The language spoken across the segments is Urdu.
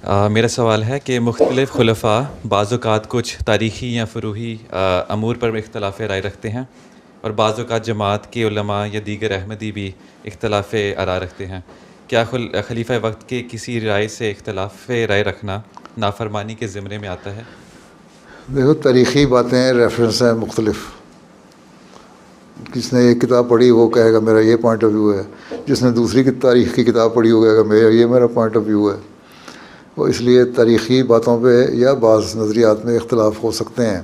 میرا سوال ہے کہ مختلف خلفاء بعض اوقات کچھ تاریخی یا فروعی امور پر اختلاف رائے رکھتے ہیں، اور بعض اوقات جماعت کے علماء یا دیگر احمدی بھی اختلاف آراء رکھتے ہیں۔ کیا خلیفہ وقت کے کسی رائے سے اختلاف رائے رکھنا نافرمانی کے زمرے میں آتا ہے؟ دیکھو، تاریخی باتیں ریفرنس ہیں مختلف. جس نے ایک کتاب پڑھی وہ کہے گا میرا یہ پوائنٹ آف ویو ہے، جس نے دوسری تاریخ کی کتاب پڑھی وہ کہے گا میرا پوائنٹ آف ویو ہے. وہ اس لیے تاریخی باتوں پہ یا بعض نظریات میں اختلاف ہو سکتے ہیں،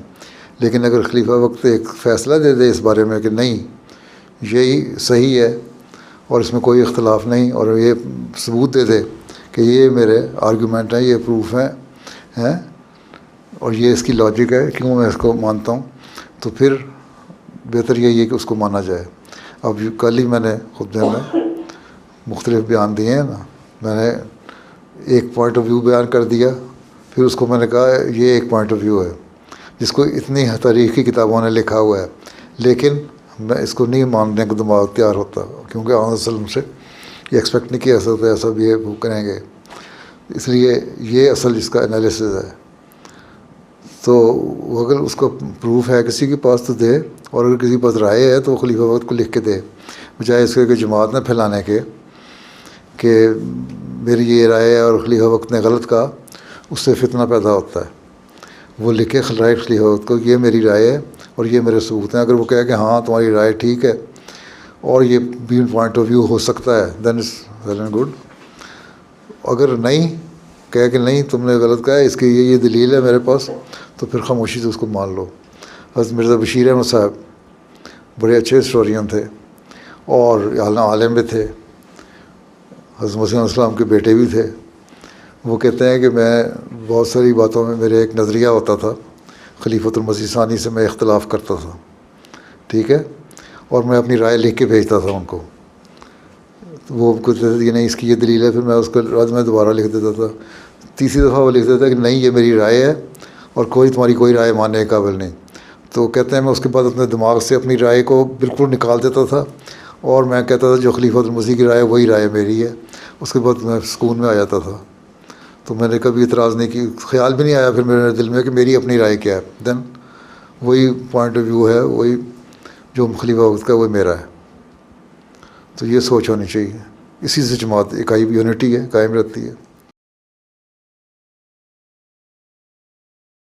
لیکن اگر خلیفہ وقت ایک فیصلہ دے دے اس بارے میں کہ نہیں یہی صحیح ہے اور اس میں کوئی اختلاف نہیں، اور یہ ثبوت دے دے کہ یہ میرے آرگومنٹ ہیں، یہ پروف ہیں اور یہ اس کی لاجک ہے، کیوں میں اس کو مانتا ہوں، تو پھر بہتر یہی ہے کہ اس کو مانا جائے. اب کل ہی میں نے خطبے میں مختلف بیان دیے ہیں نا، میں نے ایک پوائنٹ آف ویو بیان کر دیا، پھر اس کو میں نے کہا یہ ایک پوائنٹ آف ویو ہے جس کو اتنی تاریخی کتابوں نے لکھا ہوا ہے، لیکن میں اس کو نہیں ماننے کو دماغ تیار ہوتا، کیونکہ آن وسلم سے یہ ایکسپیکٹ نہیں کیا سکتا ایسا بھی وہ کریں گے. اس لیے یہ اصل اس کا انالیسز ہے. تو اگر اس کو پروف ہے کسی کے پاس تو دے، اور اگر کسی کے پاس رائے ہے تو وہ خلیفہ وقت کو لکھ کے دے، بجائے اس کے کہ جماعت نہ پھیلانے کے کہ میری یہ رائے ہے اور خلیفہ وقت نے غلط کہا. اس سے فتنہ پیدا ہوتا ہے. وہ لکھے خلیفہ وقت کو یہ میری رائے ہے اور یہ میرے ثبوت ہیں. اگر وہ کہے کہ ہاں تمہاری رائے ٹھیک ہے اور یہ بھی پوائنٹ آف ویو ہو سکتا ہے دین از ویل اینڈ گڈ. اگر نہیں کہے کہ نہیں تم نے غلط کہا ہے، اس کی یہ دلیل ہے میرے پاس، تو پھر خاموشی سے اس کو مان لو. حضرت مرزا بشیر احمد صاحب بڑے اچھے ہسٹورین تھے اور عالم بھی تھے، حضرت مسیح علیہ السلام کے بیٹے بھی تھے. وہ کہتے ہیں کہ میں بہت ساری باتوں میں میرے ایک نظریہ ہوتا تھا، خلیفۃ المسیح ثانی سے میں اختلاف کرتا تھا، ٹھیک ہے، اور میں اپنی رائے لکھ کے بھیجتا تھا ان کو. وہ کہتے تھے کہ نہیں اس کی یہ دلیل ہے، پھر میں اس کو رات میں دوبارہ لکھ دیتا تھا. تیسری دفعہ وہ لکھ دیتا تھا کہ نہیں یہ میری رائے ہے اور تمہاری کوئی رائے ماننے کے قابل نہیں. تو کہتے ہیں میں اس کے بعد اپنے دماغ سے اپنی رائے کو بالکل نکال دیتا تھا اور میں کہتا تھا جو خلیفۃ المسیح کی رائے وہی رائے میری ہے. اس کے بعد میں سکون میں آ جاتا تھا. تو میں نے کبھی اعتراض نہیں کی، خیال بھی نہیں آیا پھر میرے دل میں کہ میری اپنی رائے کیا ہے. دین وہی پوائنٹ آف ویو ہے، وہی جو خلیفہ وقت کا وہ میرا ہے. تو یہ سوچ ہونی چاہیے. اسی سے جماعت اکائی یونٹی ہے، قائم رہتی ہے.